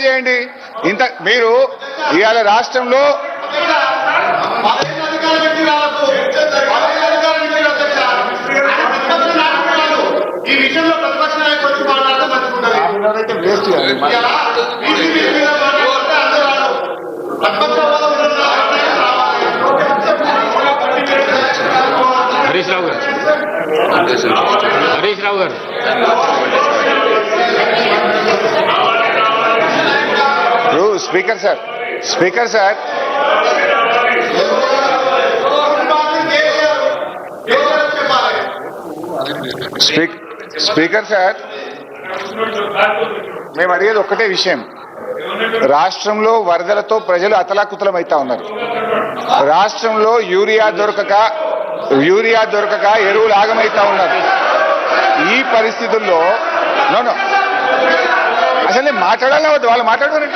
చేయండి. ఇంత మీరు ఇవాళ రాష్ట్రంలో ఈ విషయంలో ప్రతిపక్ష నాయకులు వచ్చి మాట్లాడితే మంచిగుంటది. హరీష్ రావు గారు స్పీకర్ సార్ స్పీకర్ సార్ మేము అడిగేది ఒక్కటే విషయం. రాష్ట్రంలో వరదలతో ప్రజలు అతలాకుతలం అవుతా ఉన్నారు. రాష్ట్రంలో యూరియా దొరకక ఎరువులు ఆగమైతా ఉన్నారు. ఈ పరిస్థితుల్లో అసలు నేను మాట్లాడాలి వద్దు, వాళ్ళు మాట్లాడుకోండి.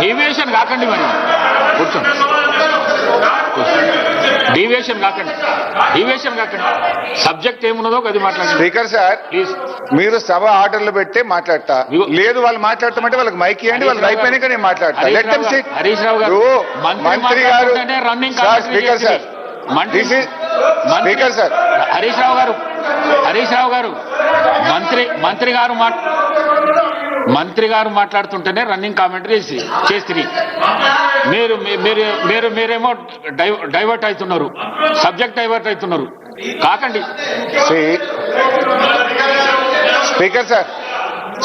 డీవియేషన్ కాకండి, మరి కూర్చోండి. డీవియేషన్ కాకండి. సబ్జెక్ట్ ఏమున్నదో అది మాట్లాడండి. స్పీకర్ సార్ ప్లీజ్, మీరు సభ ఆర్డర్లు పెట్టే మాట్లాడతా లేదు. వాళ్ళు మాట్లాడతామంటే వాళ్ళకి మైక్ ఇవ్వండి, వాళ్ళకి అయిపోయినాక నేను మాట్లాడతా. హరీష్ రావు గారు మంత్రి గారు running speaker sir Harish Rao గారు మంత్రి గారు మాట్లాడుతుంటేనే రన్నింగ్ కామెంటరీ చేసి మీరేమో డైవర్ట్ అవుతున్నారు, సబ్జెక్ట్ డైవర్ట్ అవుతున్నారు. కాకండి.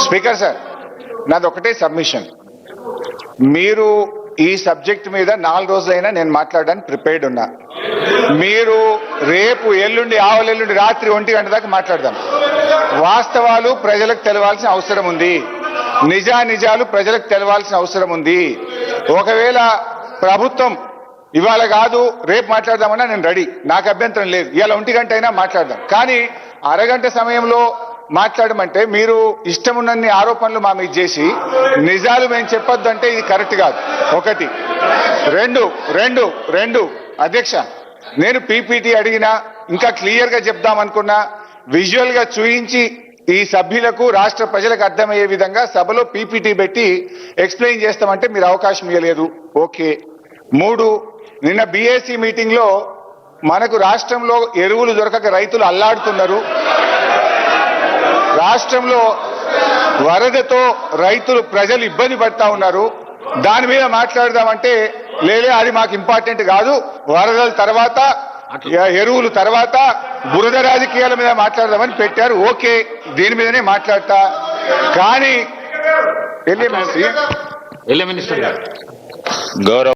స్పీకర్ సార్ నాది ఒకటే సబ్మిషన్. మీరు ఈ సబ్జెక్ట్ మీద 4 రోజులైనా నేను మాట్లాడడానికి ప్రిపేర్డ్ ఉన్నా. మీరు రేపు ఎల్లుండి ఆవలెల్లుండి రాత్రి 1 గంట దాకా మాట్లాడదాం. వాస్తవాలు ప్రజలకు తెలవాల్సిన అవసరం ఉంది. నిజాలు ప్రజలకు తెలవాల్సిన అవసరం ఉంది. ఒకవేళ ప్రభుత్వం ఇవాళ కాదు రేపు మాట్లాడదామన్నా నేను రెడీ, నాకు అభ్యంతరం లేదు. ఇవాళ 1 గంట అయినా మాట్లాడదాం. కానీ అరగంట సమయంలో మాట్లాడమంటే మీరు ఇష్టం ఉన్నన్ని ఆరోపణలు మా మీద చేసి నిజాలు మేము చెప్పొద్దు అంటే ఇది కరెక్ట్ కాదు. ఒకటి. రెండు అధ్యక్ష, నేను పీపీటీ అడిగినా ఇంకా క్లియర్ గా చెప్దామనుకున్నా, విజువల్ గా చూయించి ఈ సభ్యులకు రాష్ట్ర ప్రజలకు అర్థమయ్యే విధంగా సభలో పీపీటీ పెట్టి ఎక్స్ప్లెయిన్ చేస్తామంటే మీరు అవకాశం ఇవ్వలేదు. ఓకే. 3, నిన్న బీఏసీ మీటింగ్ లో మనకు రాష్ట్రంలో ఎరువులు దొరకక రైతులు అల్లాడుతున్నారు. రాష్ట్రంలో వరదతో ప్రజలు ఇబ్బంది పడతా ఉన్నారు. దాని మీద మాట్లాడదామంటే లేలే అది మాకు ఇంపార్టెంట్ కాదు, వరదల తర్వాత ఎరువులు తర్వాత బురద రాజకీయాల మీద మాట్లాడదామని పెట్టారు. ఓకే, దీని మీదనే మాట్లాడతా. కానీ మినిస్టర్ గారు గౌరవ